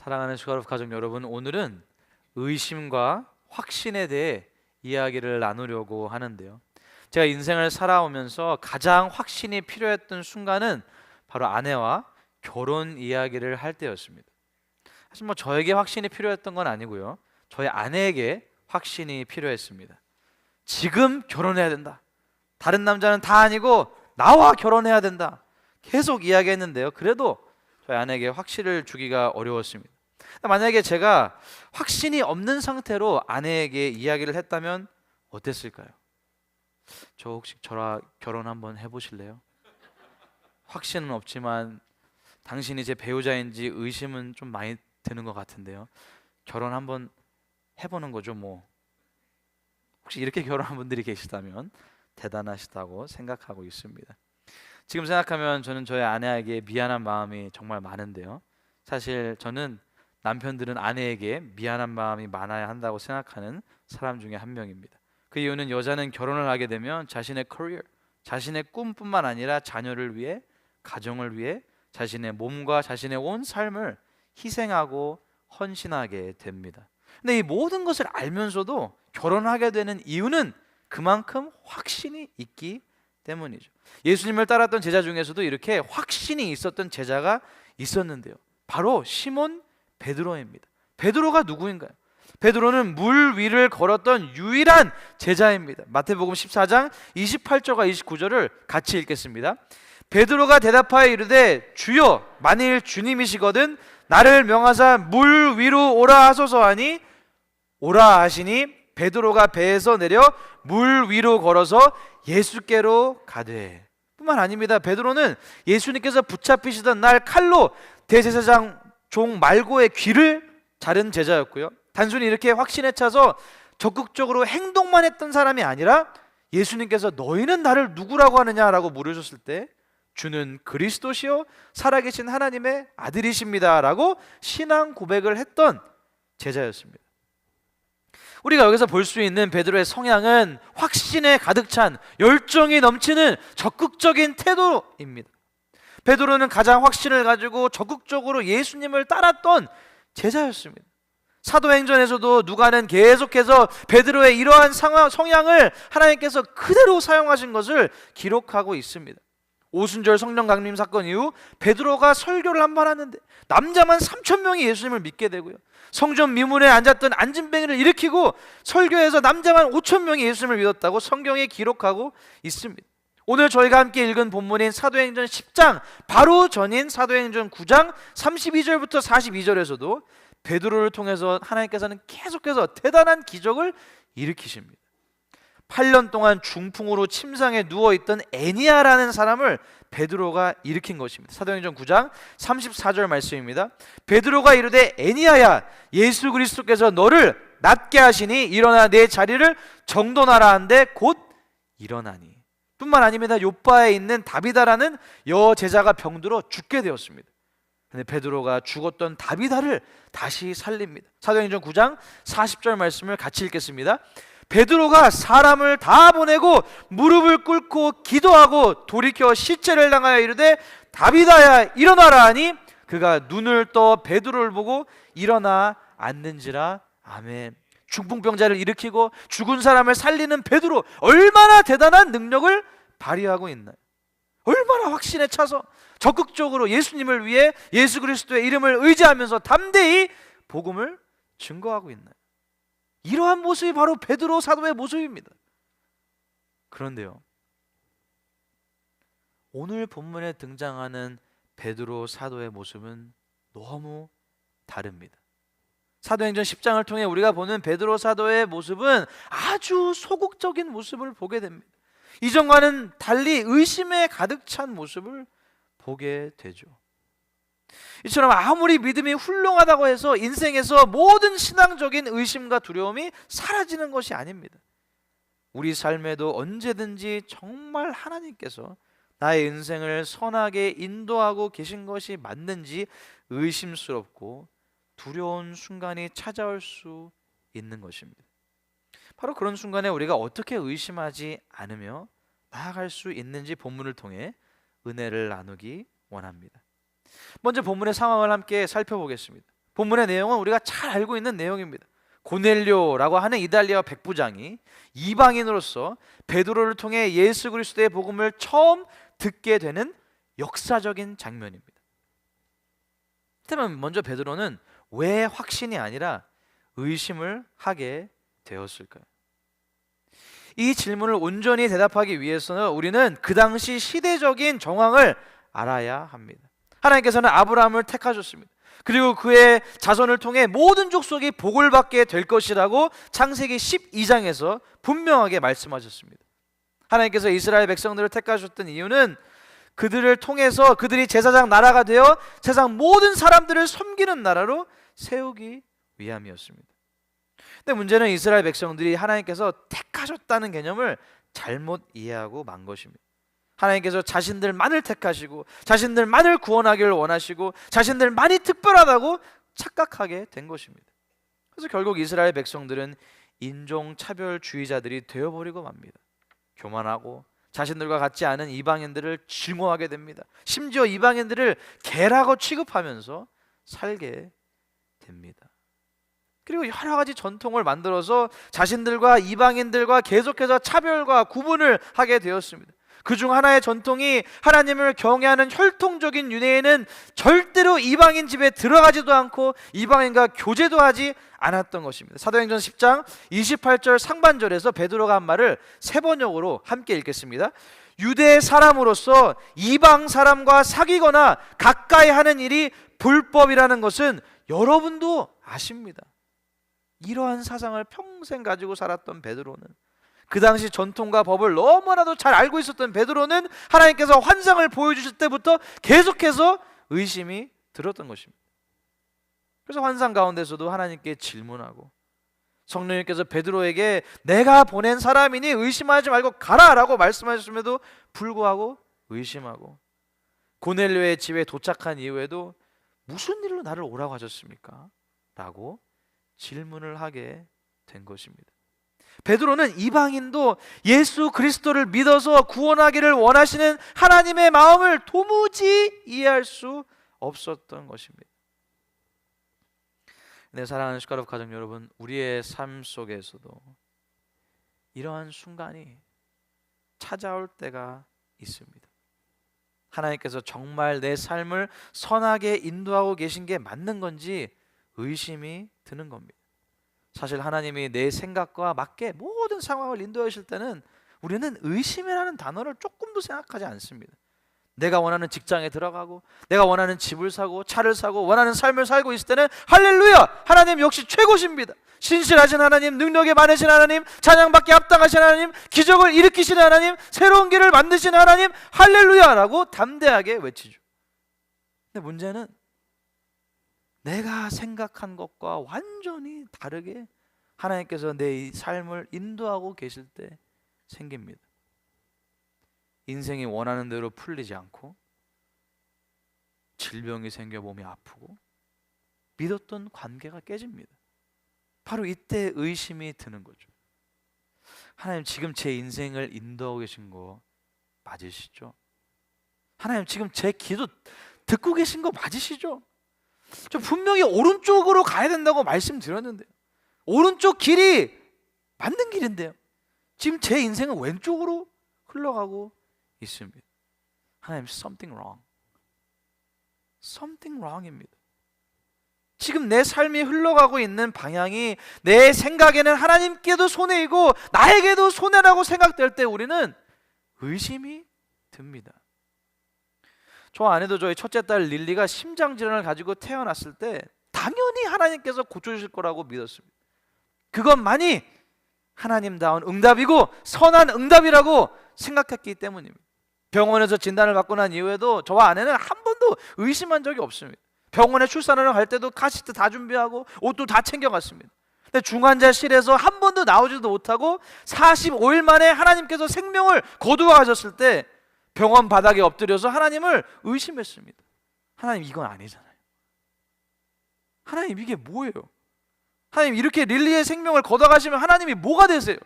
사랑하는 슈가룹 가족 여러분, 오늘은 의심과 확신에 대해 이야기를 나누려고 하는데요. 제가 인생을 살아오면서 가장 확신이 필요했던 순간은 바로 아내와 결혼 이야기를 할 때였습니다. 사실 저에게 확신이 필요했던 건 아니고요, 저희 아내에게 확신이 필요했습니다. 지금 결혼해야 된다. 다른 남자는 다 아니고 나와 결혼해야 된다. 계속 이야기했는데요, 그래도 저희 아내에게 확신을 주기가 어려웠습니다. 만약에 제가 확신이 없는 상태로 아내에게 이야기를 했다면 어땠을까요? 저 혹시 저랑 결혼 한번 해보실래요? 확신은 없지만 당신이 제 배우자인지 의심은 좀 많이 드는 것 같은데요. 결혼 한번 해보는 거죠 뭐. 혹시 이렇게 결혼한 분들이 계시다면 대단하시다고 생각하고 있습니다. 지금 생각하면 저는 저희 아내에게 미안한 마음이 정말 많은데요, 사실 저는 남편들은 아내에게 미안한 마음이 많아야 한다고 생각하는 사람 중에 한 명입니다. 그 이유는 여자는 결혼을 하게 되면 자신의 커리어, 자신의 꿈뿐만 아니라 자녀를 위해, 가정을 위해 자신의 몸과 자신의 온 삶을 희생하고 헌신하게 됩니다. 근데 이 모든 것을 알면서도 결혼하게 되는 이유는 그만큼 확신이 있기 때문이죠. 예수님을 따랐던 제자 중에서도 이렇게 확신이 있었던 제자가 있었는데요, 바로 시몬 베드로입니다. 베드로가 누구인가요? 베드로는 물 위를 걸었던 유일한 제자입니다. 마태복음 14장 28절과 29절을 같이 읽겠습니다. 베드로가 대답하여 이르되 주여, 만일 주님이시거든 나를 명하사 물 위로 오라 하소서 하니 오라 하시니 베드로가 배에서 내려 물 위로 걸어서 예수께로 가되. 뿐만 아닙니다. 베드로는 예수님께서 붙잡히시던 날 칼로 대제사장 종 말고의 귀를 자른 제자였고요, 단순히 이렇게 확신에 차서 적극적으로 행동만 했던 사람이 아니라 예수님께서 너희는 나를 누구라고 하느냐라고 물으셨을 때 주는 그리스도시요 살아계신 하나님의 아들이십니다 라고 신앙 고백을 했던 제자였습니다. 우리가 여기서 볼 수 있는 베드로의 성향은 확신에 가득 찬 열정이 넘치는 적극적인 태도입니다. 베드로는 가장 확신을 가지고 적극적으로 예수님을 따랐던 제자였습니다. 사도행전에서도 누가는 계속해서 베드로의 이러한 성향을 하나님께서 그대로 사용하신 것을 기록하고 있습니다. 오순절 성령 강림 사건 이후 베드로가 설교를 한 번 하는데 남자만 3,000명이 예수님을 믿게 되고요, 성전 미문에 앉았던 안진뱅이를 일으키고 설교에서 남자만 5,000명이 예수님을 믿었다고 성경에 기록하고 있습니다. 오늘 저희가 함께 읽은 본문인 사도행전 10장 바로 전인 사도행전 9장 32절부터 42절에서도 베드로를 통해서 하나님께서는 계속해서 대단한 기적을 일으키십니다. 8년 동안 중풍으로 침상에 누워있던 애니아라는 사람을 베드로가 일으킨 것입니다. 사도행전 9장 34절 말씀입니다. 베드로가 이르되 애니아야, 예수 그리스도께서 너를 낫게 하시니 일어나 내 자리를 정돈하라 한데 곧 일어나니. 뿐만 아닙니다. 요바에 있는 다비다라는 여제자가 병들어 죽게 되었습니다. 근데 베드로가 죽었던 다비다를 다시 살립니다. 사도행전 9장 40절 말씀을 같이 읽겠습니다. 베드로가 사람을 다 보내고 무릎을 꿇고 기도하고 돌이켜 시체를 향하여 이르되 다비다야 일어나라 하니 그가 눈을 떠 베드로를 보고 일어나 앉는지라. 아멘. 중풍병자를 일으키고 죽은 사람을 살리는 베드로, 얼마나 대단한 능력을 발휘하고 있나요? 얼마나 확신에 차서 적극적으로 예수님을 위해 예수 그리스도의 이름을 의지하면서 담대히 복음을 증거하고 있나요? 이러한 모습이 바로 베드로 사도의 모습입니다. 그런데요, 오늘 본문에 등장하는 베드로 사도의 모습은 너무 다릅니다. 사도행전 10장을 통해 우리가 보는 베드로 사도의 모습은 아주 소극적인 모습을 보게 됩니다. 이전과는 달리 의심에 가득 찬 모습을 보게 되죠. 이처럼 아무리 믿음이 훌륭하다고 해서 인생에서 모든 신앙적인 의심과 두려움이 사라지는 것이 아닙니다. 우리 삶에도 언제든지 정말 하나님께서 나의 인생을 선하게 인도하고 계신 것이 맞는지 의심스럽고 두려운 순간이 찾아올 수 있는 것입니다. 바로 그런 순간에 우리가 어떻게 의심하지 않으며 나아갈 수 있는지 본문을 통해 은혜를 나누기 원합니다. 먼저 본문의 상황을 함께 살펴보겠습니다. 본문의 내용은 우리가 잘 알고 있는 내용입니다. 고넬료라고 하는 이달리아 백부장이 이방인으로서 베드로를 통해 예수 그리스도의 복음을 처음 듣게 되는 역사적인 장면입니다. 그렇다면 먼저 베드로는 왜 확신이 아니라 의심을 하게 되었을까요? 이 질문을 온전히 대답하기 위해서는 우리는 그 당시 시대적인 정황을 알아야 합니다. 하나님께서는 아브라함을 택하셨습니다. 그리고 그의 자손을 통해 모든 족속이 복을 받게 될 것이라고 창세기 12장에서 분명하게 말씀하셨습니다. 하나님께서 이스라엘 백성들을 택하셨던 이유는 그들을 통해서 그들이 제사장 나라가 되어 세상 모든 사람들을 섬기는 나라로 세우기 위함이었습니다. 근데 문제는 이스라엘 백성들이 하나님께서 택하셨다는 개념을 잘못 이해하고 만 것입니다. 하나님께서 자신들만을 택하시고 자신들만을 구원하기를 원하시고 자신들만이 특별하다고 착각하게 된 것입니다. 그래서 결국 이스라엘 백성들은 인종차별주의자들이 되어버리고 맙니다. 교만하고 자신들과 같지 않은 이방인들을 증오하게 됩니다. 심지어 이방인들을 개라고 취급하면서 살게 됩니다. 그리고 여러 가지 전통을 만들어서 자신들과 이방인들과 계속해서 차별과 구분을 하게 되었습니다. 그중 하나의 전통이 하나님을 경외하는 혈통적인 유대인은 절대로 이방인 집에 들어가지도 않고 이방인과 교제도 하지 않았던 것입니다. 사도행전 10장 28절 상반절에서 베드로가 한 말을 세 번역으로 함께 읽겠습니다. 유대 사람으로서 이방 사람과 사귀거나 가까이 하는 일이 불법이라는 것은 여러분도 아십니다. 이러한 사상을 평생 가지고 살았던 베드로는, 그 당시 전통과 법을 너무나도 잘 알고 있었던 베드로는 하나님께서 환상을 보여주실 때부터 계속해서 의심이 들었던 것입니다. 그래서 환상 가운데서도 하나님께 질문하고 성령님께서 베드로에게 내가 보낸 사람이니 의심하지 말고 가라라고 말씀하셨음에도 불구하고 의심하고, 고넬료의 집에 도착한 이후에도 무슨 일로 나를 오라고 하셨습니까? 라고 질문을 하게 된 것입니다. 베드로는 이방인도 예수 그리스도를 믿어서 구원하기를 원하시는 하나님의 마음을 도무지 이해할 수 없었던 것입니다. 네, 사랑하는 숟가락 가족 여러분, 우리의 삶 속에서도 이러한 순간이 찾아올 때가 있습니다. 하나님께서 정말 내 삶을 선하게 인도하고 계신 게 맞는 건지 의심이 드는 겁니다. 사실 하나님이 내 생각과 맞게 모든 상황을 인도하실 때는 우리는 의심이라는 단어를 조금도 생각하지 않습니다. 내가 원하는 직장에 들어가고 내가 원하는 집을 사고 차를 사고 원하는 삶을 살고 있을 때는 할렐루야! 하나님 역시 최고십니다. 신실하신 하나님, 능력에 많으신 하나님, 찬양받기 합당하신 하나님, 기적을 일으키시는 하나님, 새로운 길을 만드시는 하나님, 할렐루야라고 담대하게 외치죠. 근데 문제는 내가 생각한 것과 완전히 다르게 하나님께서 내 삶을 인도하고 계실 때 생깁니다. 인생이 원하는 대로 풀리지 않고 질병이 생겨 몸이 아프고 믿었던 관계가 깨집니다. 바로 이때 의심이 드는 거죠. 하나님 지금 제 인생을 인도하고 계신 거 맞으시죠? 하나님 지금 제 기도 듣고 계신 거 맞으시죠? 저 분명히 오른쪽으로 가야 된다고 말씀드렸는데요, 오른쪽 길이 맞는 길인데요, 지금 제 인생은 왼쪽으로 흘러가고 있습니다. 하나님, something wrong. something wrong입니다. 지금 내 삶이 흘러가고 있는 방향이 내 생각에는 하나님께도 손해이고 나에게도 손해라고 생각될 때 우리는 의심이 듭니다. 저 아내도 저희 첫째 딸 릴리가 심장질환을 가지고 태어났을 때 당연히 하나님께서 고쳐주실 거라고 믿었습니다. 그것만이 하나님다운 응답이고 선한 응답이라고 생각했기 때문입니다. 병원에서 진단을 받고 난 이후에도 저와 아내는 한 번도 의심한 적이 없습니다. 병원에 출산하러 갈 때도 카시트 다 준비하고 옷도 다 챙겨갔습니다. 근데 중환자실에서 한 번도 나오지도 못하고 45일 만에 하나님께서 생명을 거두어 가셨을 때 병원 바닥에 엎드려서 하나님을 의심했습니다. 하나님, 이건 아니잖아요. 하나님, 이게 뭐예요? 하나님, 이렇게 릴리의 생명을 걷어가시면 하나님이 뭐가 되세요?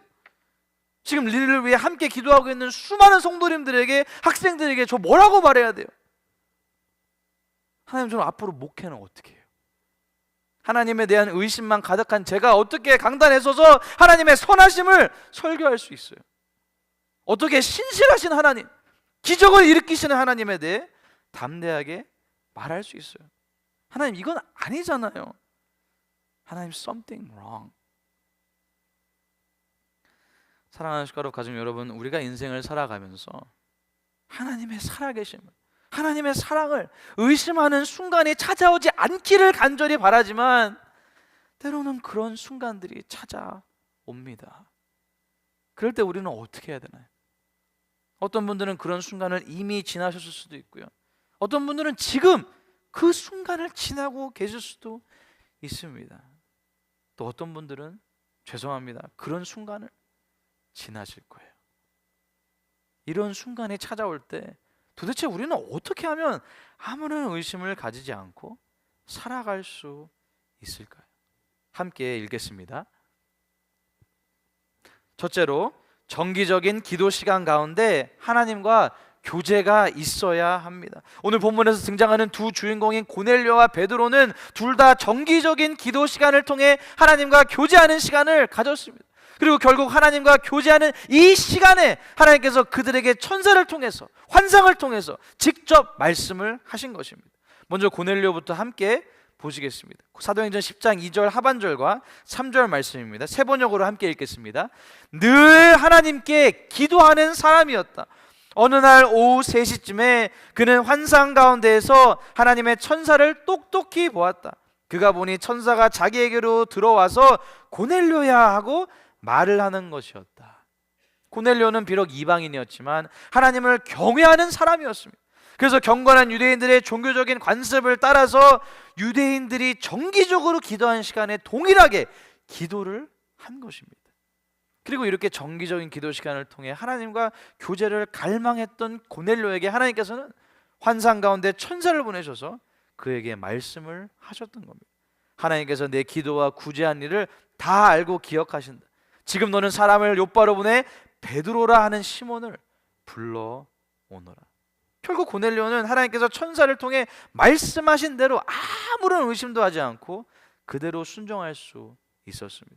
지금 릴리를 위해 함께 기도하고 있는 수많은 성도님들에게, 학생들에게 저 뭐라고 말해야 돼요? 하나님, 저는 앞으로 목회는 어떻게 해요? 하나님에 대한 의심만 가득한 제가 어떻게 강단에 서서 하나님의 선하심을 설교할 수 있어요? 어떻게 신실하신 하나님, 기적을 일으키시는 하나님에 대해 담대하게 말할 수 있어요? 하나님, 이건 아니잖아요. 하나님, something wrong. 사랑하는 숟가락 가족 여러분, 우리가 인생을 살아가면서 하나님의 살아계심을, 하나님의 사랑을 의심하는 순간이 찾아오지 않기를 간절히 바라지만 때로는 그런 순간들이 찾아옵니다. 그럴 때 우리는 어떻게 해야 되나요? 어떤 분들은 그런 순간을 이미 지나셨을 수도 있고요, 어떤 분들은 지금 그 순간을 지나고 계실 수도 있습니다. 또 어떤 분들은 죄송합니다, 그런 순간을 지나실 거예요. 이런 순간이 찾아올 때 도대체 우리는 어떻게 하면 아무런 의심을 가지지 않고 살아갈 수 있을까요? 함께 읽겠습니다. 첫째로, 정기적인 기도 시간 가운데 하나님과 교제가 있어야 합니다. 오늘 본문에서 등장하는 두 주인공인 고넬료와 베드로는 둘 다 정기적인 기도 시간을 통해 하나님과 교제하는 시간을 가졌습니다. 그리고 결국 하나님과 교제하는 이 시간에 하나님께서 그들에게 천사를 통해서, 환상을 통해서 직접 말씀을 하신 것입니다. 먼저 고넬료부터 함께 보시겠습니다. 사도행전 10장 2절 하반절과 3절 말씀입니다. 세 번역으로 함께 읽겠습니다. 늘 하나님께 기도하는 사람이었다. 어느 날 오후 3시쯤에 그는 환상 가운데에서 하나님의 천사를 똑똑히 보았다. 그가 보니 천사가 자기에게로 들어와서 고넬료야 하고 말을 하는 것이었다. 고넬료는 비록 이방인이었지만 하나님을 경외하는 사람이었습니다. 그래서 경건한 유대인들의 종교적인 관습을 따라서 유대인들이 정기적으로 기도하는 시간에 동일하게 기도를 한 것입니다. 그리고 이렇게 정기적인 기도 시간을 통해 하나님과 교제를 갈망했던 고넬료에게 하나님께서는 환상 가운데 천사를 보내셔서 그에게 말씀을 하셨던 겁니다. 하나님께서 내 기도와 구제한 일을 다 알고 기억하신다. 지금 너는 사람을 욥바로 보내 베드로라 하는 시몬을 불러오너라. 결국 고넬료는 하나님께서 천사를 통해 말씀하신 대로 아무런 의심도 하지 않고 그대로 순종할 수 있었습니다.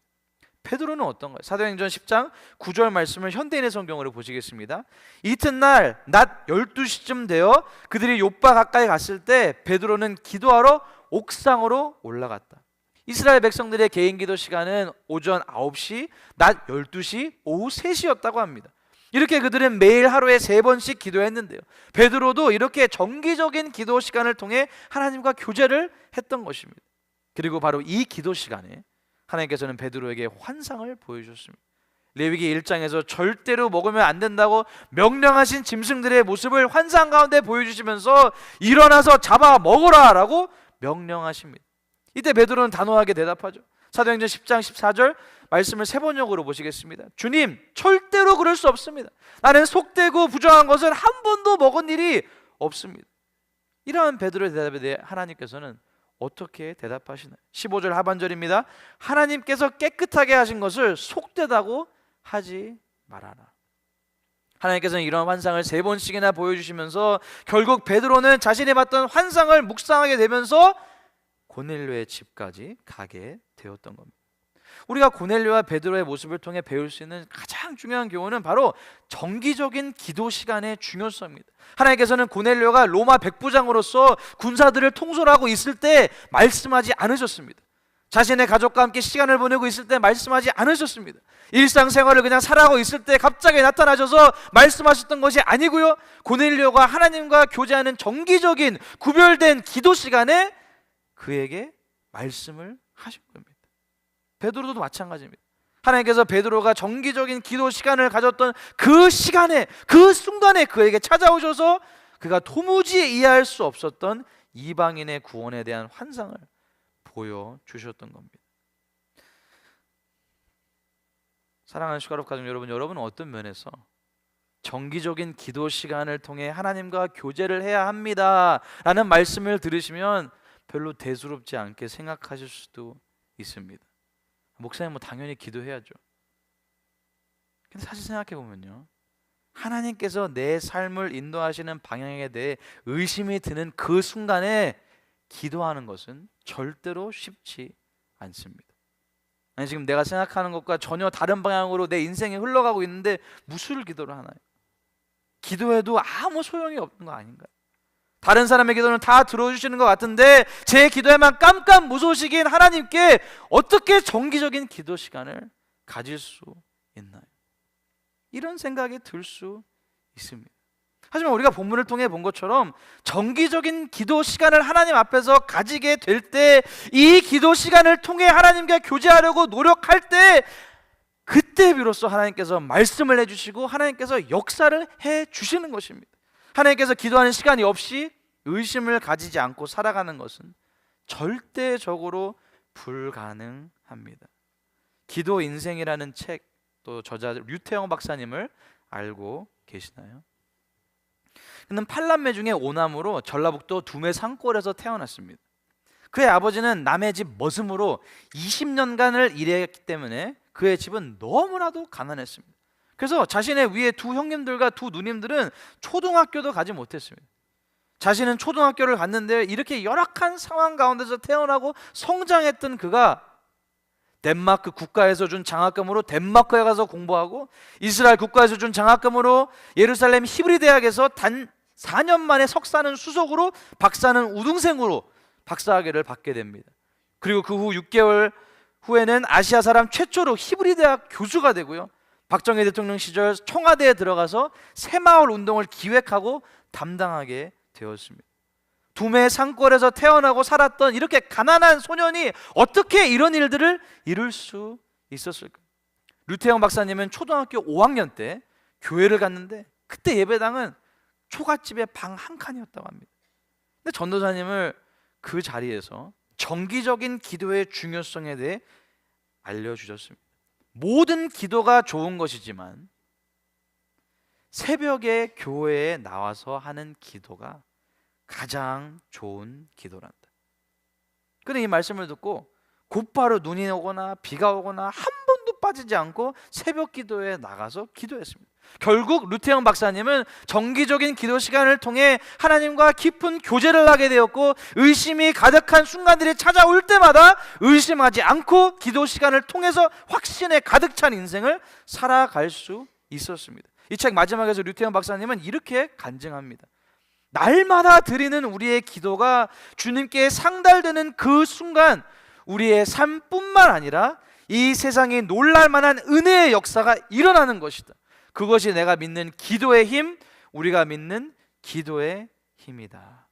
베드로는 어떤가요? 사도행전 10장 9절 말씀을 현대인의 성경으로 보시겠습니다. 이튿날 낮 12시쯤 되어 그들이 욥바 가까이 갔을 때 베드로는 기도하러 옥상으로 올라갔다. 이스라엘 백성들의 개인 기도 시간은 오전 9시, 낮 12시, 오후 3시였다고 합니다. 이렇게 그들은 매일 하루에 3번씩 기도했는데요, 베드로도 이렇게 정기적인 기도 시간을 통해 하나님과 교제를 했던 것입니다. 그리고 바로 이 기도 시간에 하나님께서는 베드로에게 환상을 보여주셨습니다. 레위기 1장에서 절대로 먹으면 안 된다고 명령하신 짐승들의 모습을 환상 가운데 보여주시면서 일어나서 잡아 먹어라 라고 명령하십니다. 이때 베드로는 단호하게 대답하죠. 사도행전 10장 14절 말씀을 세 번역으로 보시겠습니다. 주님, 절대로 그럴 수 없습니다. 나는 속되고 부정한 것을 한 번도 먹은 일이 없습니다. 이러한 베드로의 대답에 대해 하나님께서는 어떻게 대답하시나요? 15절 하반절입니다. 하나님께서 깨끗하게 하신 것을 속되다고 하지 말아라. 하나님께서는 이런 환상을 3번씩이나 보여주시면서 결국 베드로는 자신이 봤던 환상을 묵상하게 되면서 고넬료의 집까지 가게 되었던 겁니다. 우리가 고넬료와 베드로의 모습을 통해 배울 수 있는 가장 중요한 교훈은 바로 정기적인 기도 시간의 중요성입니다. 하나님께서는 고넬료가 로마 백부장으로서 군사들을 통솔하고 있을 때 말씀하지 않으셨습니다. 자신의 가족과 함께 시간을 보내고 있을 때 말씀하지 않으셨습니다. 일상생활을 그냥 살아가고 있을 때 갑자기 나타나셔서 말씀하셨던 것이 아니고요, 고넬료가 하나님과 교제하는 정기적인 구별된 기도 시간에 그에게 말씀을 하신 겁니다. 베드로도 마찬가지입니다. 하나님께서 베드로가 정기적인 기도 시간을 가졌던 그 시간에, 그 순간에 그에게 찾아오셔서 그가 도무지 이해할 수 없었던 이방인의 구원에 대한 환상을 보여주셨던 겁니다. 사랑하는 숟가락 가족 여러분, 여러분은 어떤 면에서 정기적인 기도 시간을 통해 하나님과 교제를 해야 합니다 라는 말씀을 들으시면 별로 대수롭지 않게 생각하실 수도 있습니다. 목사님, 뭐 당연히 기도해야죠. 근데 사실 생각해 보면요, 하나님께서 내 삶을 인도하시는 방향에 대해 의심이 드는 그 순간에 기도하는 것은 절대로 쉽지 않습니다. 아니, 지금 내가 생각하는 것과 전혀 다른 방향으로 내 인생이 흘러가고 있는데 무슨 기도를 하나요? 기도해도 아무 소용이 없는 거 아닌가요? 다른 사람의 기도는 다 들어주시는 것 같은데 제 기도에만 깜깜무소식인 하나님께 어떻게 정기적인 기도 시간을 가질 수 있나요? 이런 생각이 들 수 있습니다. 하지만 우리가 본문을 통해 본 것처럼 정기적인 기도 시간을 하나님 앞에서 가지게 될 때, 이 기도 시간을 통해 하나님과 교제하려고 노력할 때, 그때 비로소 하나님께서 말씀을 해주시고 하나님께서 역사를 해주시는 것입니다. 하나님께서 기도하는 시간이 없이 의심을 가지지 않고 살아가는 것은 절대적으로 불가능합니다. 기도 인생이라는 책, 또 저자 류태영 박사님을 알고 계시나요? 그는 팔남매 중에 오남으로 전라북도 두메 산골에서 태어났습니다. 그의 아버지는 남의 집 머슴으로 20년간을 일했기 때문에 그의 집은 너무나도 가난했습니다. 그래서 자신의 위에 두 형님들과 두 누님들은 초등학교도 가지 못했습니다. 자신은 초등학교를 갔는데 이렇게 열악한 상황 가운데서 태어나고 성장했던 그가 덴마크 국가에서 준 장학금으로 덴마크에 가서 공부하고, 이스라엘 국가에서 준 장학금으로 예루살렘 히브리 대학에서 단 4년 만에 석사는 수석으로, 박사는 우등생으로 박사학위를 받게 됩니다. 그리고 그 후 6개월 후에는 아시아 사람 최초로 히브리 대학 교수가 되고요, 박정희 대통령 시절 청와대에 들어가서 새마을 운동을 기획하고 담당하게 되었습니다. 두메 산골에서 태어나고 살았던 이렇게 가난한 소년이 어떻게 이런 일들을 이룰 수 있었을까? 류태영 박사님은 초등학교 5학년 때 교회를 갔는데 그때 예배당은 초가집의 방 한 칸이었다고 합니다. 근데 전도사님을 그 자리에서 정기적인 기도의 중요성에 대해 알려주셨습니다. 모든 기도가 좋은 것이지만 새벽에 교회에 나와서 하는 기도가 가장 좋은 기도란다. 그런데 이 말씀을 듣고 곧바로 눈이 오거나 비가 오거나 한 번도 빠지지 않고 새벽 기도에 나가서 기도했습니다. 결국 류태영 박사님은 정기적인 기도 시간을 통해 하나님과 깊은 교제를 하게 되었고, 의심이 가득한 순간들이 찾아올 때마다 의심하지 않고 기도 시간을 통해서 확신에 가득 찬 인생을 살아갈 수 있었습니다. 이 책 마지막에서 류태영 박사님은 이렇게 간증합니다. 날마다 드리는 우리의 기도가 주님께 상달되는 그 순간 우리의 삶뿐만 아니라 이 세상에 놀랄 만한 은혜의 역사가 일어나는 것이다. 그것이 내가 믿는 기도의 힘, 우리가 믿는 기도의 힘이다.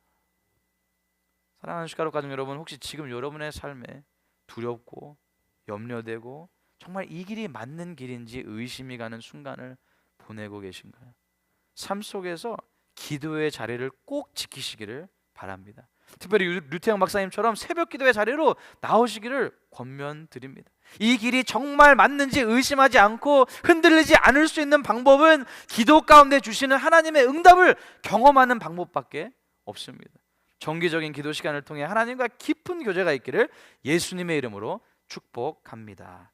사랑하는 숟가락 가족 여러분, 혹시 지금 여러분의 삶에 두렵고 염려되고 정말 이 길이 맞는 길인지 의심이 가는 순간을 보내고 계신가요? 삶 속에서 기도의 자리를 꼭 지키시기를 바랍니다. 특별히 류태영 박사님처럼 새벽 기도의 자리로 나오시기를 권면드립니다. 이 길이 정말 맞는지 의심하지 않고 흔들리지 않을 수 있는 방법은 기도 가운데 주시는 하나님의 응답을 경험하는 방법밖에 없습니다. 정기적인 기도 시간을 통해 하나님과 깊은 교제가 있기를 예수님의 이름으로 축복합니다.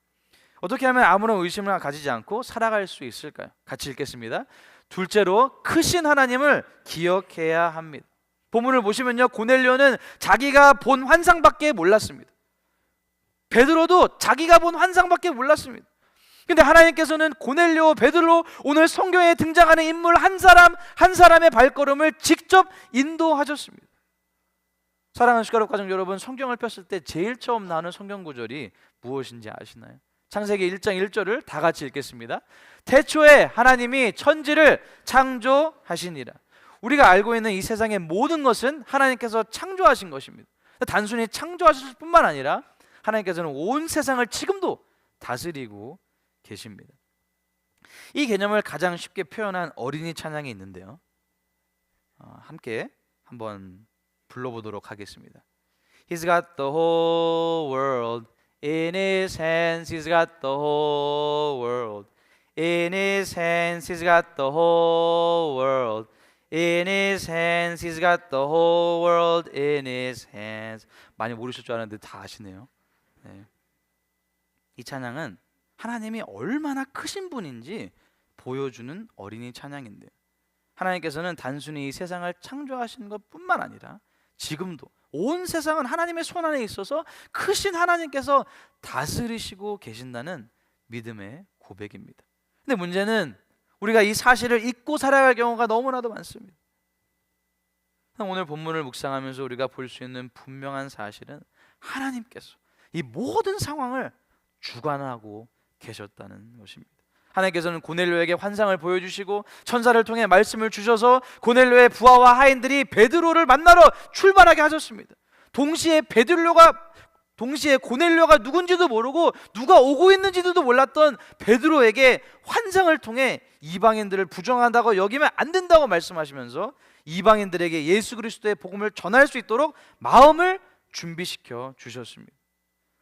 어떻게 하면 아무런 의심을 가지지 않고 살아갈 수 있을까요? 같이 읽겠습니다. 둘째로, 크신 하나님을 기억해야 합니다. 본문을 보시면요, 고넬료는 자기가 본 환상밖에 몰랐습니다. 베드로도 자기가 본 환상밖에 몰랐습니다. 근데 하나님께서는 고넬료, 베드로, 오늘 성경에 등장하는 인물 한 사람 한 사람의 발걸음을 직접 인도하셨습니다. 사랑하는 숟가락 가족 여러분, 성경을 폈을 때 제일 처음 나오는 성경 구절이 무엇인지 아시나요? 창세기 1장 1절을 다 같이 읽겠습니다. 태초에 하나님이 천지를 창조하시니라. 우리가 알고 있는 이 세상의 모든 것은 하나님께서 창조하신 것입니다. 단순히 창조하실 뿐만 아니라 하나님께서는 온 세상을 지금도 다스리고 계십니다. 이 개념을 가장 쉽게 표현한 어린이 찬양이 있는데요, 함께 한번 불러보도록 하겠습니다. He's got the whole world in his hands. He's got the whole world in his hands. He's got the whole world in his hands. He's got the whole world in his hands. 많이 모르실 줄 알았는데 다 아시네요. 네. 이 찬양은 하나님이 얼마나 크신 분인지 보여주는 어린이 찬양인데요, 하나님께서는 단순히 이 세상을 창조하신 것뿐만 아니라 지금도 온 세상은 하나님의 손 안에 있어서 크신 하나님께서 다스리시고 계신다는 믿음의 고백입니다. 근데 문제는 우리가 이 사실을 잊고 살아갈 경우가 너무나도 많습니다. 오늘 본문을 묵상하면서 우리가 볼 수 있는 분명한 사실은 하나님께서 이 모든 상황을 주관하고 계셨다는 것입니다. 하나님께서는 고넬료에게 환상을 보여주시고 천사를 통해 말씀을 주셔서 고넬료의 부하와 하인들이 베드로를 만나러 출발하게 하셨습니다. 동시에 고넬료가 누군지도 모르고 누가 오고 있는지도 몰랐던 베드로에게 환상을 통해 이방인들을 부정한다고 여기면 안 된다고 말씀하시면서 이방인들에게 예수 그리스도의 복음을 전할 수 있도록 마음을 준비시켜 주셨습니다.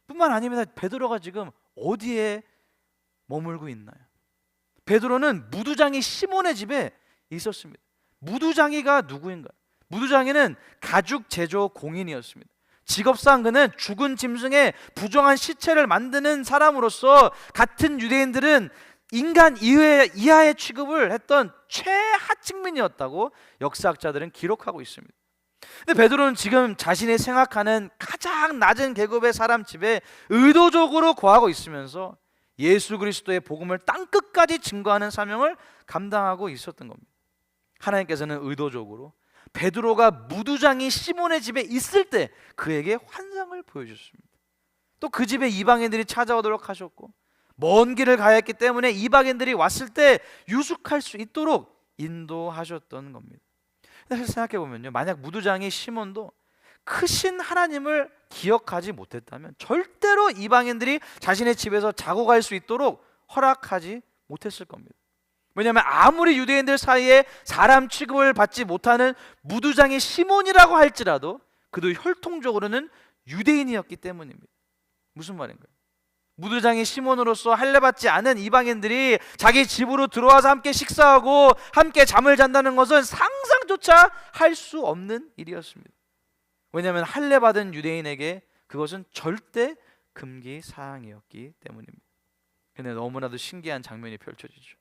뿐만 아닙니다. 베드로가 지금 어디에 머물고 있나요? 베드로는 무두장이 시몬의 집에 있었습니다. 무두장이가 누구인가요? 무두장이는 가죽 제조 공인이었습니다. 직업상 그는 죽은 짐승의 부정한 시체를 만드는 사람으로서 같은 유대인들은 인간 이하의 취급을 했던 최하층민이었다고 역사학자들은 기록하고 있습니다. 근데 베드로는 지금 자신이 생각하는 가장 낮은 계급의 사람 집에 의도적으로 거하고 있으면서 예수 그리스도의 복음을 땅끝까지 증거하는 사명을 감당하고 있었던 겁니다. 하나님께서는 의도적으로 베드로가 무두장이 시몬의 집에 있을 때 그에게 환상을 보여주셨습니다. 또 그 집에 이방인들이 찾아오도록 하셨고 먼 길을 가야 했기 때문에 이방인들이 왔을 때 유숙할 수 있도록 인도하셨던 겁니다. 사실 생각해보면요, 만약 무두장이 시몬도 크신 하나님을 기억하지 못했다면 절대로 이방인들이 자신의 집에서 자고 갈 수 있도록 허락하지 못했을 겁니다. 왜냐하면 아무리 유대인들 사이에 사람 취급을 받지 못하는 무두장이 시몬이라고 할지라도 그도 혈통적으로는 유대인이었기 때문입니다. 무슨 말인가요? 무두장이 시몬으로서 할례받지 않은 이방인들이 자기 집으로 들어와서 함께 식사하고 함께 잠을 잔다는 것은 상상조차 할 수 없는 일이었습니다. 왜냐하면 할례받은 유대인에게 그것은 절대 금기 사항이었기 때문입니다. 근데 너무나도 신기한 장면이 펼쳐지죠.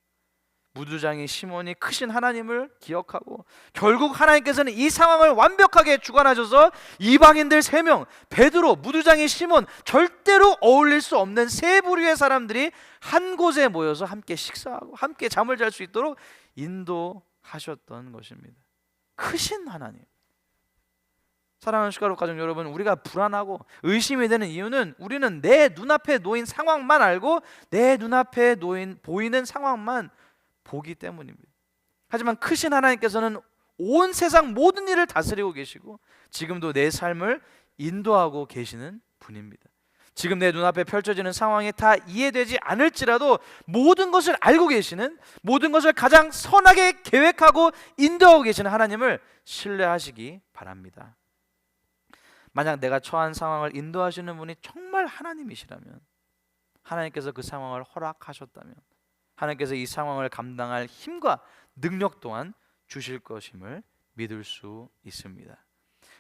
무두장이 시몬이 크신 하나님을 기억하고 결국 하나님께서는 이 상황을 완벽하게 주관하셔서 이방인들 3명, 베드로, 무두장이 시몬, 절대로 어울릴 수 없는 세 부류의 사람들이 한 곳에 모여서 함께 식사하고 함께 잠을 잘 수 있도록 인도하셨던 것입니다. 크신 하나님. 사랑하는 숟가락 가족 여러분, 우리가 불안하고 의심이 되는 이유는 우리는 내 눈앞에 놓인 상황만 알고 내 눈앞에 보이는 상황만 보기 때문입니다. 하지만 크신 하나님께서는 온 세상 모든 일을 다스리고 계시고 지금도 내 삶을 인도하고 계시는 분입니다. 지금 내 눈앞에 펼쳐지는 상황이 다 이해되지 않을지라도 모든 것을 알고 계시는, 모든 것을 가장 선하게 계획하고 인도하고 계시는 하나님을 신뢰하시기 바랍니다. 만약 내가 처한 상황을 인도하시는 분이 정말 하나님이시라면, 하나님께서 그 상황을 허락하셨다면 하나님께서 이 상황을 감당할 힘과 능력 또한 주실 것임을 믿을 수 있습니다.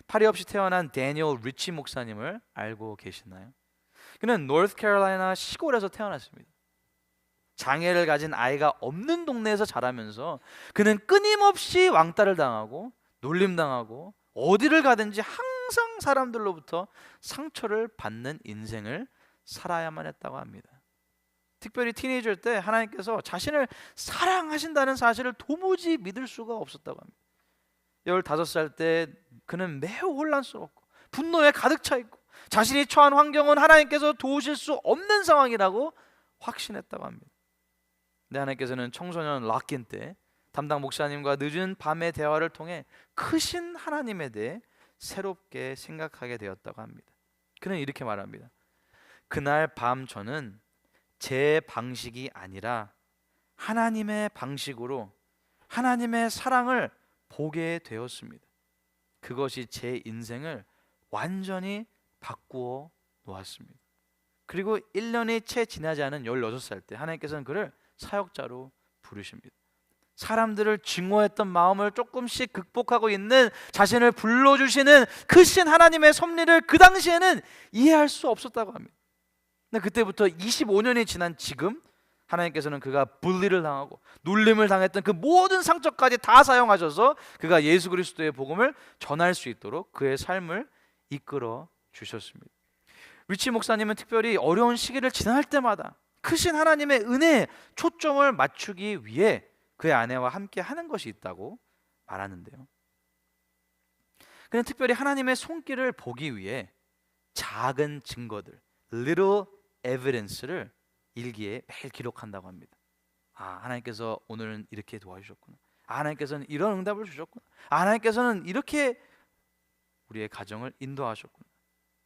팔이 없이 태어난 데니얼 리치 목사님을 알고 계시나요? 그는 노스캐롤라이나 시골에서 태어났습니다. 장애를 가진 아이가 없는 동네에서 자라면서 그는 끊임없이 왕따를 당하고 놀림당하고 어디를 가든지 항상 사람들로부터 상처를 받는 인생을 살아야만 했다고 합니다. 특별히 티네이저 때 하나님께서 자신을 사랑하신다는 사실을 도무지 믿을 수가 없었다고 합니다. 15살 때 그는 매우 혼란스럽고 분노에 가득 차 있고 자신이 처한 환경은 하나님께서 도우실 수 없는 상황이라고 확신했다고 합니다. 근데 하나님께서는 청소년 락킨 때 담당 목사님과 늦은 밤의 대화를 통해 크신 하나님에 대해 새롭게 생각하게 되었다고 합니다. 그는 이렇게 말합니다. 그날 밤 저는 제 방식이 아니라 하나님의 방식으로 하나님의 사랑을 보게 되었습니다. 그것이 제 인생을 완전히 바꾸어 놓았습니다. 그리고 1년이 채 지나지 않은 16살 때 하나님께서는 그를 사역자로 부르십니다. 사람들을 증오했던 마음을 조금씩 극복하고 있는 자신을 불러주시는 크신 하나님의 섭리를 그 당시에는 이해할 수 없었다고 합니다. 근데 그때부터 25년이 지난 지금 하나님께서는 그가 분리를 당하고 놀림을 당했던 그 모든 상처까지 다 사용하셔서 그가 예수 그리스도의 복음을 전할 수 있도록 그의 삶을 이끌어 주셨습니다. 리치 목사님은 특별히 어려운 시기를 지날 때마다 크신 하나님의 은혜에 초점을 맞추기 위해 그의 아내와 함께 하는 것이 있다고 말하는데요. 그는 특별히 하나님의 손길을 보기 위해 작은 증거들, little evidence를 일기에 매일 기록한다고 합니다. 하나님께서 오늘은 이렇게 도와주셨구나. 하나님께서는 이런 응답을 주셨구나. 하나님께서는 이렇게 우리의 가정을 인도하셨구나.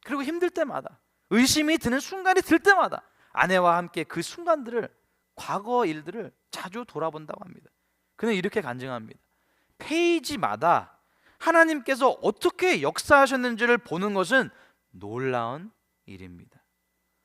그리고 힘들 때마다, 의심이 드는 순간이 들 때마다 아내와 함께 그 순간들을, 과거 일들을 자주 돌아본다고 합니다. 그는 이렇게 간증합니다. 페이지마다 하나님께서 어떻게 역사하셨는지를 보는 것은 놀라운 일입니다.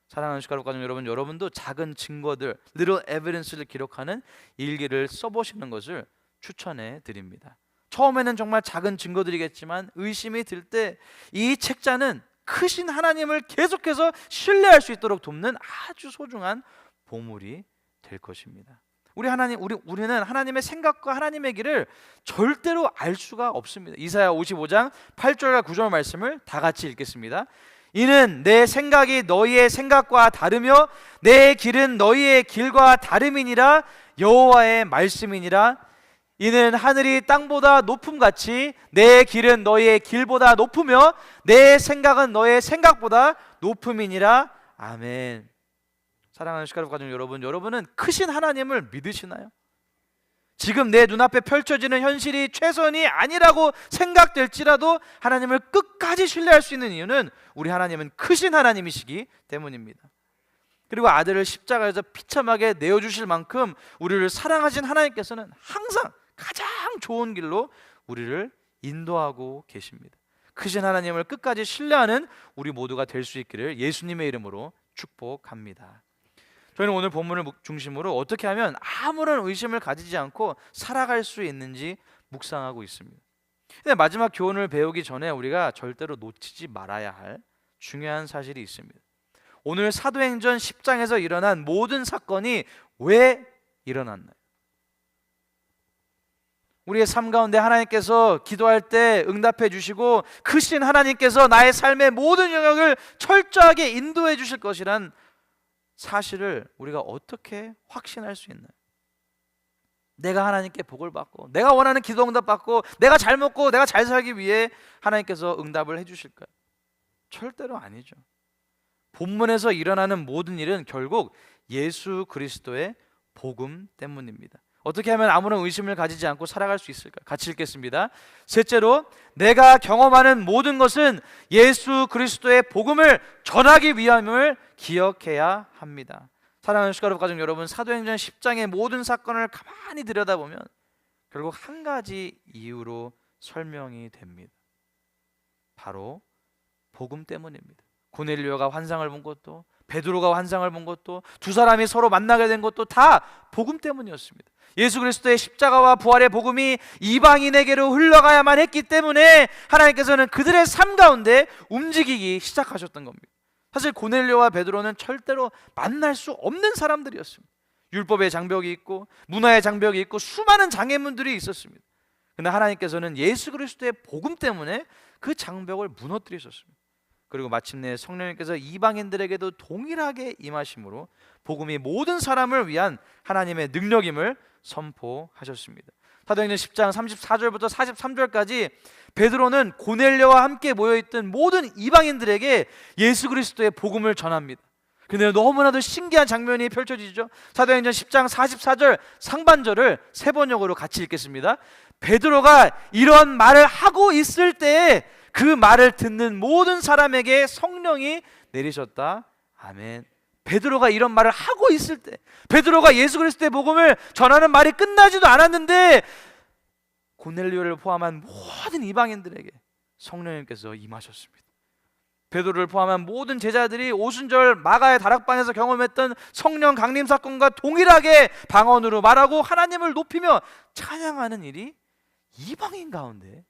사랑하는 숟가락 가족 여러분, 여러분도 작은 증거들, little evidence를 기록하는 일기를 써보시는 것을 추천해 드립니다. 처음에는 정말 작은 증거들이겠지만 의심이 들 때 이 책자는 크신 하나님을 계속해서 신뢰할 수 있도록 돕는 아주 소중한 보물이 될 것입니다. 우리는 하나님의 생각과 하나님의 길을 절대로 알 수가 없습니다. 이사야 55장 8절과 9절 말씀을 다 같이 읽겠습니다. 이는 내 생각이 너희의 생각과 다르며 내 길은 너희의 길과 다름이니라. 여호와의 말씀이니라. 이는 하늘이 땅보다 높음같이 내 길은 너희의 길보다 높으며 내 생각은 너희의 생각보다 높음이니라. 아멘. 사랑하는 숟가락 가족 여러분, 여러분은 크신 하나님을 믿으시나요? 지금 내 눈앞에 펼쳐지는 현실이 최선이 아니라고 생각될지라도 하나님을 끝까지 신뢰할 수 있는 이유는 우리 하나님은 크신 하나님이시기 때문입니다. 그리고 아들을 십자가에서 비참하게 내어주실 만큼 우리를 사랑하신 하나님께서는 항상 가장 좋은 길로 우리를 인도하고 계십니다. 크신 하나님을 끝까지 신뢰하는 우리 모두가 될 수 있기를 예수님의 이름으로 축복합니다. 저희는 오늘 본문을 중심으로 어떻게 하면 아무런 의심을 가지지 않고 살아갈 수 있는지 묵상하고 있습니다. 근데 마지막 교훈을 배우기 전에 우리가 절대로 놓치지 말아야 할 중요한 사실이 있습니다. 오늘 사도행전 10장에서 일어난 모든 사건이 왜 일어났나요? 우리의 삶 가운데 하나님께서 기도할 때 응답해 주시고 크신 하나님께서 나의 삶의 모든 영역을 철저하게 인도해 주실 것이란 사실을 우리가 어떻게 확신할 수 있나요? 내가 하나님께 복을 받고 내가 원하는 기도 응답 받고 내가 잘 먹고 내가 잘 살기 위해 하나님께서 응답을 해주실까요? 절대로 아니죠. 본문에서 일어나는 모든 일은 결국 예수 그리스도의 복음 때문입니다. 어떻게 하면 아무런 의심을 가지지 않고 살아갈 수 있을까? 같이 읽겠습니다. 셋째로, 내가 경험하는 모든 것은 예수 그리스도의 복음을 전하기 위함을 기억해야 합니다. 사랑하는 숟가락 가족 여러분, 사도행전 10장의 모든 사건을 가만히 들여다보면 결국 한 가지 이유로 설명이 됩니다. 바로 복음 때문입니다. 고넬료가 환상을 본 것도, 베드로가 환상을 본 것도, 두 사람이 서로 만나게 된 것도 다 복음 때문이었습니다. 예수 그리스도의 십자가와 부활의 복음이 이방인에게로 흘러가야만 했기 때문에 하나님께서는 그들의 삶 가운데 움직이기 시작하셨던 겁니다. 사실 고넬료와 베드로는 절대로 만날 수 없는 사람들이었습니다. 율법의 장벽이 있고 문화의 장벽이 있고 수많은 장애물들이 있었습니다. 그런데 하나님께서는 예수 그리스도의 복음 때문에 그 장벽을 무너뜨리셨습니다. 그리고 마침내 성령님께서 이방인들에게도 동일하게 임하심으로 복음이 모든 사람을 위한 하나님의 능력임을 선포하셨습니다. 사도행전 10장 34절부터 43절까지 베드로는 고넬료와 함께 모여있던 모든 이방인들에게 예수 그리스도의 복음을 전합니다. 근데 너무나도 신기한 장면이 펼쳐지죠. 사도행전 10장 44절 상반절을 세 번역으로 같이 읽겠습니다. 베드로가 이런 말을 하고 있을 때에 그 말을 듣는 모든 사람에게 성령이 내리셨다. 아멘. 베드로가 이런 말을 하고 있을 때, 베드로가 예수 그리스도의 복음을 전하는 말이 끝나지도 않았는데 고넬료를 포함한 모든 이방인들에게 성령님께서 임하셨습니다. 베드로를 포함한 모든 제자들이 오순절 마가의 다락방에서 경험했던 성령 강림 사건과 동일하게 방언으로 말하고 하나님을 높이며 찬양하는 일이 이방인 가운데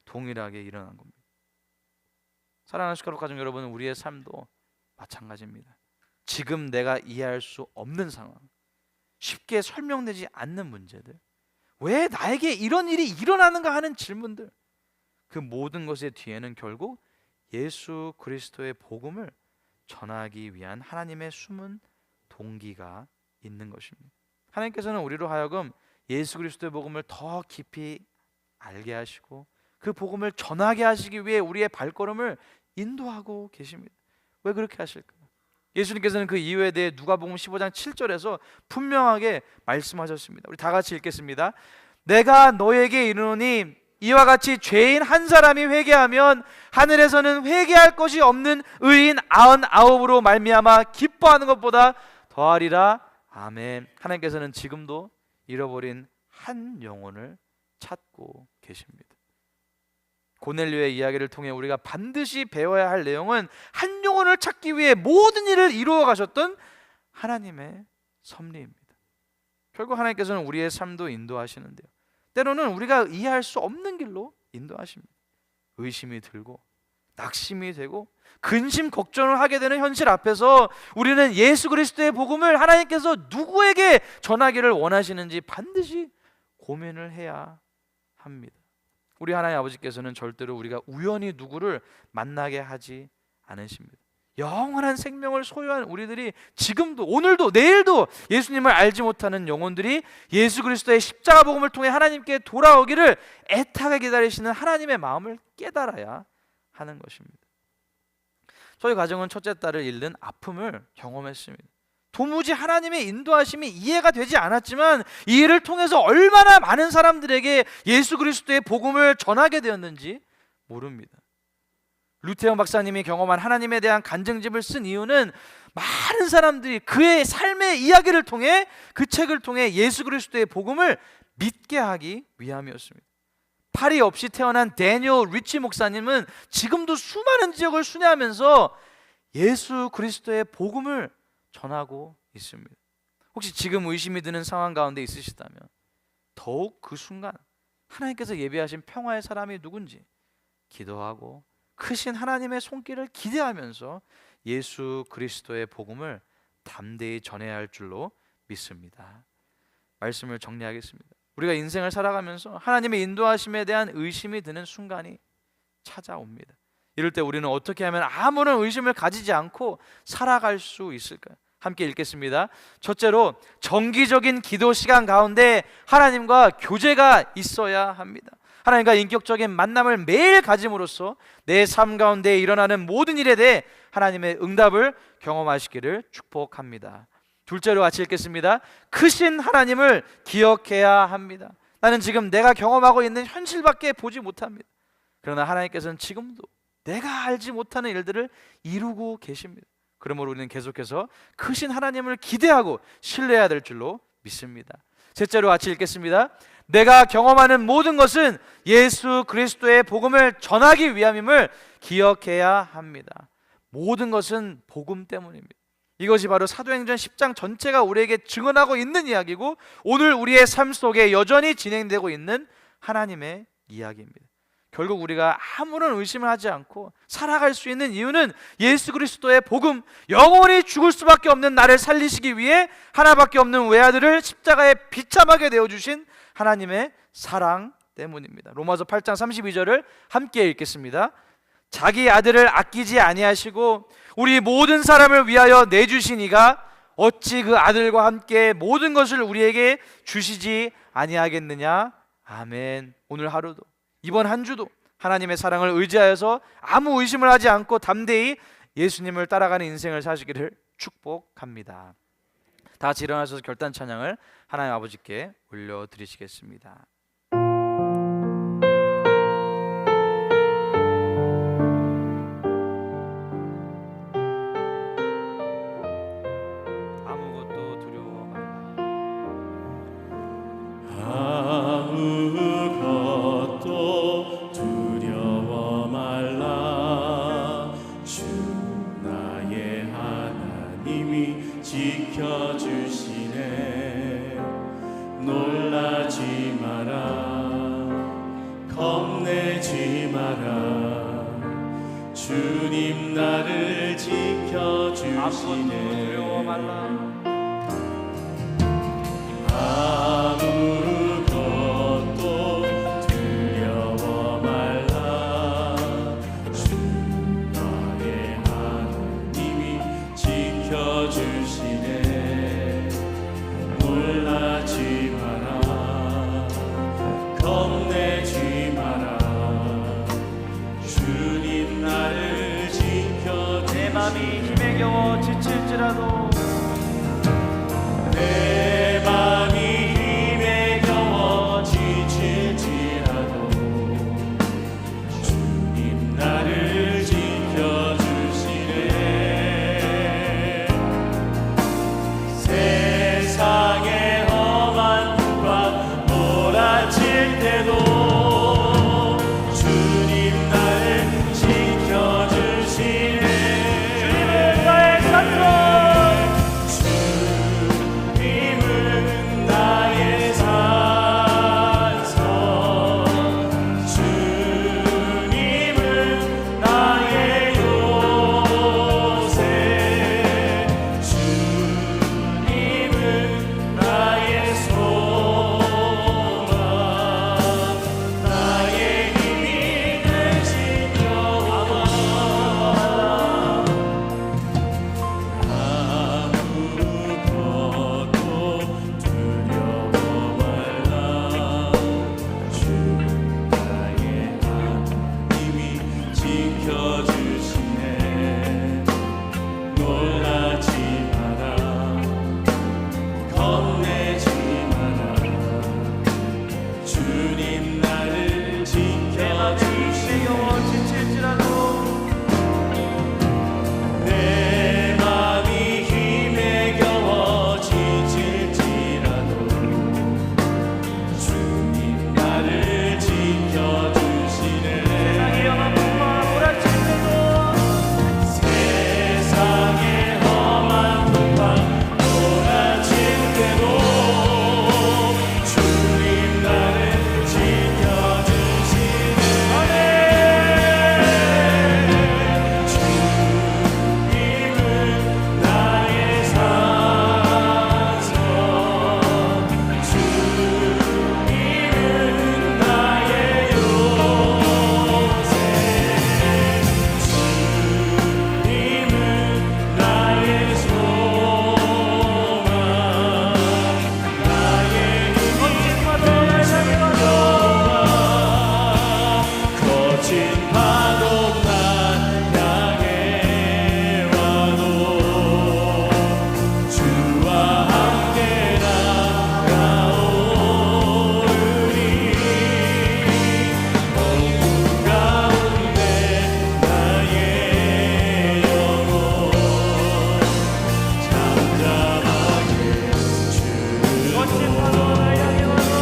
동일하게 일어난 겁니다. 사랑하는 숟가락 가족 여러분, 우리의 삶도 마찬가지입니다. 지금 내가 이해할 수 없는 상황, 쉽게 설명되지 않는 문제들, 왜 나에게 이런 일이 일어나는가 하는 질문들, 그 모든 것의 뒤에는 결국 예수 그리스도의 복음을 전하기 위한 하나님의 숨은 동기가 있는 것입니다. 하나님께서는 우리로 하여금 예수 그리스도의 복음을 더 깊이 알게 하시고 그 복음을 전하게 하시기 위해 우리의 발걸음을 인도하고 계십니다. 왜 그렇게 하실까요? 예수님께서는 그 이유에 대해 누가복음 15장 7절에서 분명하게 말씀하셨습니다. 우리 다 같이 읽겠습니다. 내가 너에게 이르노니 이와 같이 죄인 한 사람이 회개하면 하늘에서는 회개할 것이 없는 의인 99으로 말미암아 기뻐하는 것보다 더하리라. 아멘. 하나님께서는 지금도 잃어버린 한 영혼을 찾고 계십니다. 고넬료의 이야기를 통해 우리가 반드시 배워야 할 내용은 한 영혼을 찾기 위해 모든 일을 이루어 가셨던 하나님의 섭리입니다. 결국 하나님께서는 우리의 삶도 인도하시는데요, 때로는 우리가 이해할 수 없는 길로 인도하십니다. 의심이 들고 낙심이 되고 근심 걱정을 하게 되는 현실 앞에서 우리는 예수 그리스도의 복음을 하나님께서 누구에게 전하기를 원하시는지 반드시 고민을 해야 합니다. 우리 하나님 아버지께서는 절대로 우리가 우연히 누구를 만나게 하지 않으십니다. 영원한 생명을 소유한 우리들이 지금도 오늘도 내일도 예수님을 알지 못하는 영혼들이 예수 그리스도의 십자가 복음을 통해 하나님께 돌아오기를 애타게 기다리시는 하나님의 마음을 깨달아야 하는 것입니다. 저희 가정은 첫째 딸을 잃는 아픔을 경험했습니다. 도무지 하나님의 인도하심이 이해가 되지 않았지만 이 일을 통해서 얼마나 많은 사람들에게 예수 그리스도의 복음을 전하게 되었는지 모릅니다. 루테온 박사님이 경험한 하나님에 대한 간증집을 쓴 이유는 많은 사람들이 그의 삶의 이야기를 통해 그 책을 통해 예수 그리스도의 복음을 믿게 하기 위함이었습니다. 팔이 없이 태어난 데니얼 리치 목사님은 지금도 수많은 지역을 순회하면서 예수 그리스도의 복음을 전하고 있습니다. 혹시 지금 의심이 드는 상황 가운데 있으시다면 더욱 그 순간 하나님께서 예비하신 평화의 사람이 누군지 기도하고 크신 하나님의 손길을 기대하면서 예수 그리스도의 복음을 담대히 전해야 할 줄로 믿습니다. 말씀을 정리하겠습니다. 우리가 인생을 살아가면서 하나님의 인도하심에 대한 의심이 드는 순간이 찾아옵니다. 이럴 때 우리는 어떻게 하면 아무런 의심을 가지지 않고 살아갈 수 있을까요? 함께 읽겠습니다. 첫째로, 정기적인 기도 시간 가운데 하나님과 교제가 있어야 합니다. 하나님과 인격적인 만남을 매일 가짐으로써 내 삶 가운데 일어나는 모든 일에 대해 하나님의 응답을 경험하시기를 축복합니다. 둘째로 같이 읽겠습니다. 크신 하나님을 기억해야 합니다. 나는 지금 내가 경험하고 있는 현실밖에 보지 못합니다. 그러나 하나님께서는 지금도 내가 알지 못하는 일들을 이루고 계십니다. 그러므로 우리는 계속해서 크신 하나님을 기대하고 신뢰해야 될 줄로 믿습니다. 셋째로 같이 읽겠습니다. 내가 경험하는 모든 것은 예수 그리스도의 복음을 전하기 위함임을 기억해야 합니다. 모든 것은 복음 때문입니다. 이것이 바로 사도행전 10장 전체가 우리에게 증언하고 있는 이야기고 오늘 우리의 삶 속에 여전히 진행되고 있는 하나님의 이야기입니다. 결국 우리가 아무런 의심을 하지 않고 살아갈 수 있는 이유는 예수 그리스도의 복음, 영원히 죽을 수밖에 없는 나를 살리시기 위해 하나밖에 없는 외아들을 십자가에 비참하게 내어주신 하나님의 사랑 때문입니다. 로마서 8장 32절을 함께 읽겠습니다. 자기 아들을 아끼지 아니하시고 우리 모든 사람을 위하여 내주신 이가 어찌 그 아들과 함께 모든 것을 우리에게 주시지 아니하겠느냐. 아멘. 오늘 하루도 이번 한 주도 하나님의 사랑을 의지하여서 아무 의심을 하지 않고 담대히 예수님을 따라가는 인생을 사시기를 축복합니다. 다 같이 일어나셔서 결단 찬양을 하나님 아버지께 올려드리시겠습니다. 아무것도 두려워 말라. 아무것도 두려워 말라. 주 나의 하나님이 지켜주시네. 놀라지 마라, 겁내지 마라. 주님 나를 지켜주시네. 아무것도 두려워 말라. 아무것도 두려워 말라 주 나의 하나님이 지켜주시네 놀라지 마라 겁내지 마라 주님 나를 지켜주시네 내 맘이 힘에 겨워 지칠지라도 내 맘이 힘에 겨워 지칠지라도 주님 나를 지켜주시네 세상의 험한 풍파 몰아칠 때도 주님 나를 지켜주시네 주님은 나의 산소 주님은 나의 산성 주님은 나의 요새 주님은 나의 소망 나의 힘이 되신 여호와 아무것도 두려워 말라 주 나의 하나님이 지켜주시네 놀라지 마라 겁내지 마라 주님 나를 내 맘이 힘에 겨워 지켜주시네 지칠지라도 내 맘이 힘에 겨워 지칠지라도 주님 나를 지켜주시네 세상의 험한 풍파 몰아칠 때도 세상의 험한 풍파 몰아칠 때도 주님 나를 지켜주시네 주님은 나의 산성 주님은 나의 요새 주님은 나의 소망 나의 힘이 거친 파도 날 향해 와도 주와 함께 나아오르리 어둠 가운데 나의 영혼 잠잠하게 거친 주로 파도 날 향해 와도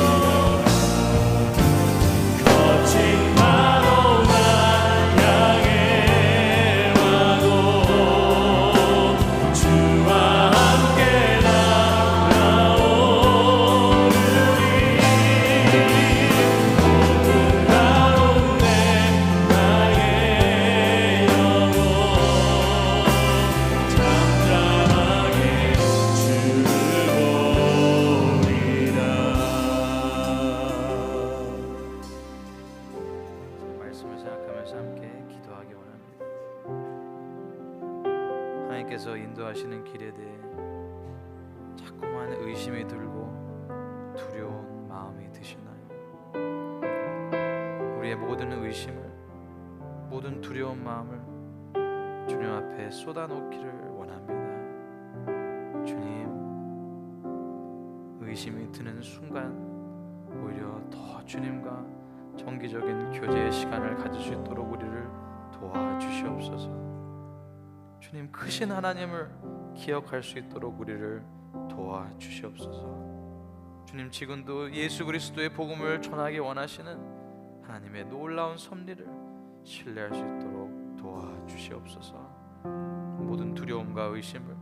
거친 파도 날 향해 와도 주와 함께 나아오르리 어둠 가운데 나의 영혼 잠잠하게 주보리라 말씀을 생각하면서 함께 기도하기 원합니다. 하나님께서 인도하시는 길에 대해 자꾸만 의심이 들고 두려운 마음이 드시나요? 우리의 모든 의심을, 모든 두려운 마음을 주님 앞에 쏟아놓기를 원합니다. 주님, 의심이 드는 순간 오히려 더 주님과 정기적인 교제의 시간을 가질 수 있도록 우리를 도와주시옵소서. 주님, 크신 하나님을 기억할 수 있도록 우리를 도와주시옵소서. 주님, 지금도 예수 그리스도의 복음을 전하기 원하시는 하나님의 놀라운 섭리를 신뢰할 수 있도록 도와주시옵소서. 모든 두려움과 의심을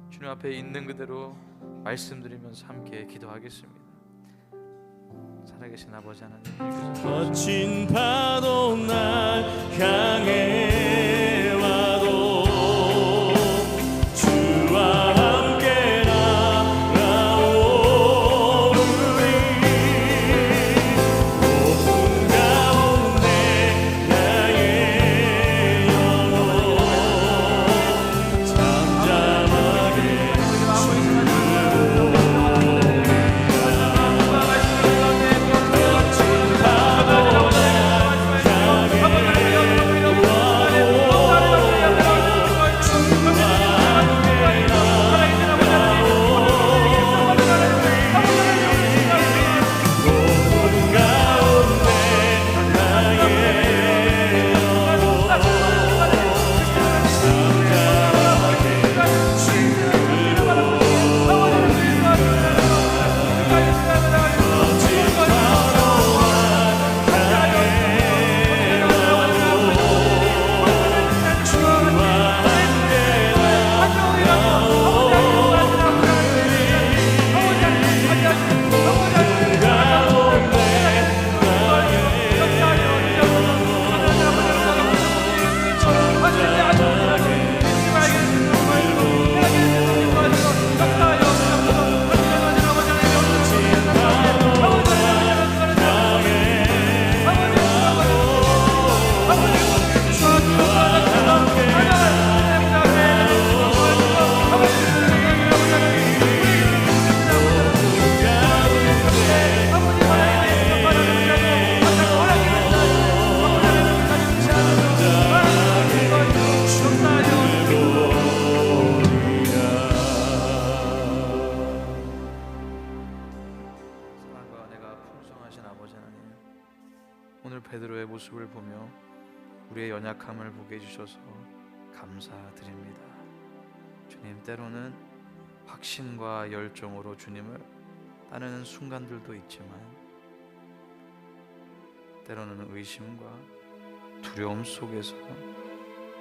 주님 앞에 있는 그대로 말씀드리면서 함께 기도하겠습니다. 살아계신 아버지 하나님, 거친 파도 날 향해 와도 주와 함께 나아오르리 모습을 보며 우리의 연약함을 보게 해주셔서 감사드립니다. 주님, 때로는 확신과 열정으로 주님을 따르는 순간들도 있지만 때로는 의심과 두려움 속에서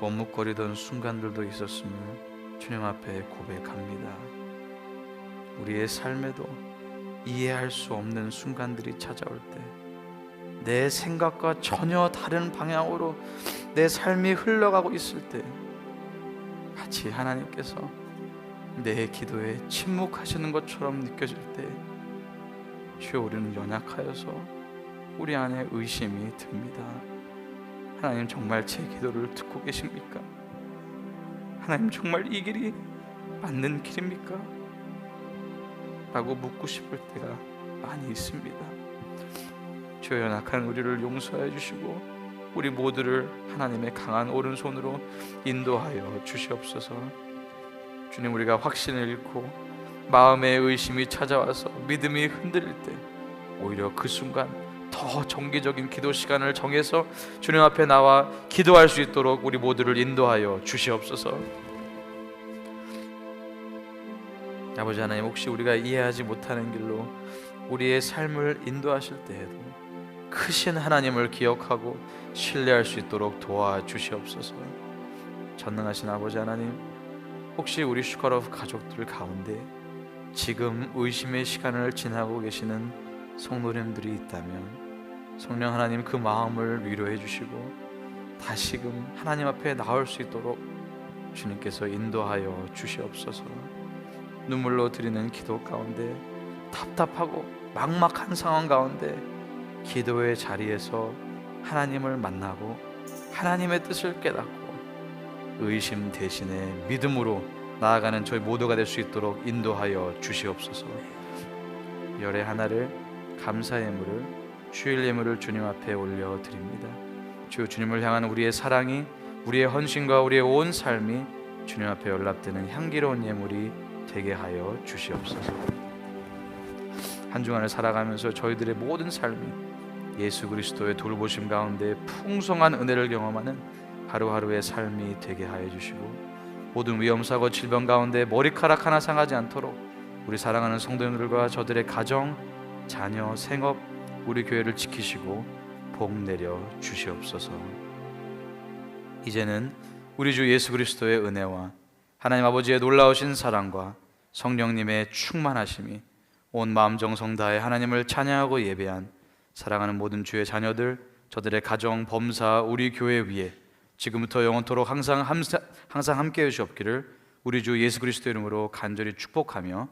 머뭇거리던 순간들도 있었음을 주님 앞에 고백합니다. 우리의 삶에도 이해할 수 없는 순간들이 찾아올 때, 내 생각과 전혀 다른 방향으로 내 삶이 흘러가고 있을 때 마치 하나님께서 내 기도에 침묵하시는 것처럼 느껴질 때, 주여, 우리는 연약하여서 우리 안에 의심이 듭니다. 하나님, 정말 제 기도를 듣고 계십니까? 하나님, 정말 이 길이 맞는 길입니까? 라고 묻고 싶을 때가 많이 있습니다. 주여, 연약한 우리를 용서해 주시고 우리 모두를 하나님의 강한 오른손으로 인도하여 주시옵소서. 주님, 우리가 확신을 잃고 마음의 의심이 찾아와서 믿음이 흔들릴 때 오히려 그 순간 더 정기적인 기도 시간을 정해서 주님 앞에 나와 기도할 수 있도록 우리 모두를 인도하여 주시옵소서. 아버지 하나님, 혹시 우리가 이해하지 못하는 길로 우리의 삶을 인도하실 때에도 크신 하나님을 기억하고 신뢰할 수 있도록 도와주시옵소서. 전능하신 아버지 하나님, 혹시 우리 슈가로프 가족들 가운데 지금 의심의 시간을 지나고 계시는 성도님들이 있다면 성령 하나님, 그 마음을 위로해 주시고 다시금 하나님 앞에 나올 수 있도록 주님께서 인도하여 주시옵소서. 눈물로 드리는 기도 가운데, 답답하고 막막한 상황 가운데 기도의 자리에서 하나님을 만나고 하나님의 뜻을 깨닫고 의심 대신에 믿음으로 나아가는 저희 모두가 될 수 있도록 인도하여 주시옵소서. 열의 하나를, 감사의 예물을, 주일 예물을 주님 앞에 올려드립니다. 주, 주님을 향한 우리의 사랑이, 우리의 헌신과 우리의 온 삶이 주님 앞에 연락되는 향기로운 예물이 되게 하여 주시옵소서. 한 주간을 살아가면서 저희들의 모든 삶이 예수 그리스도의 돌보심 가운데 풍성한 은혜를 경험하는 하루하루의 삶이 되게 하여 주시고, 모든 위험사고 질병 가운데 머리카락 하나 상하지 않도록 우리 사랑하는 성도님들과 저들의 가정, 자녀, 생업, 우리 교회를 지키시고 복 내려 주시옵소서. 이제는 우리 주 예수 그리스도의 은혜와 하나님 아버지의 놀라우신 사랑과 성령님의 충만하심이 온 마음 정성 다해 하나님을 찬양하고 예배한 사랑하는 모든 주의 자녀들, 저들의 가정, 범사, 우리 교회 위에 지금부터 영원토록 항상 함께 해 주옵기를 우리 주 예수 그리스도 이름으로 간절히 축복하며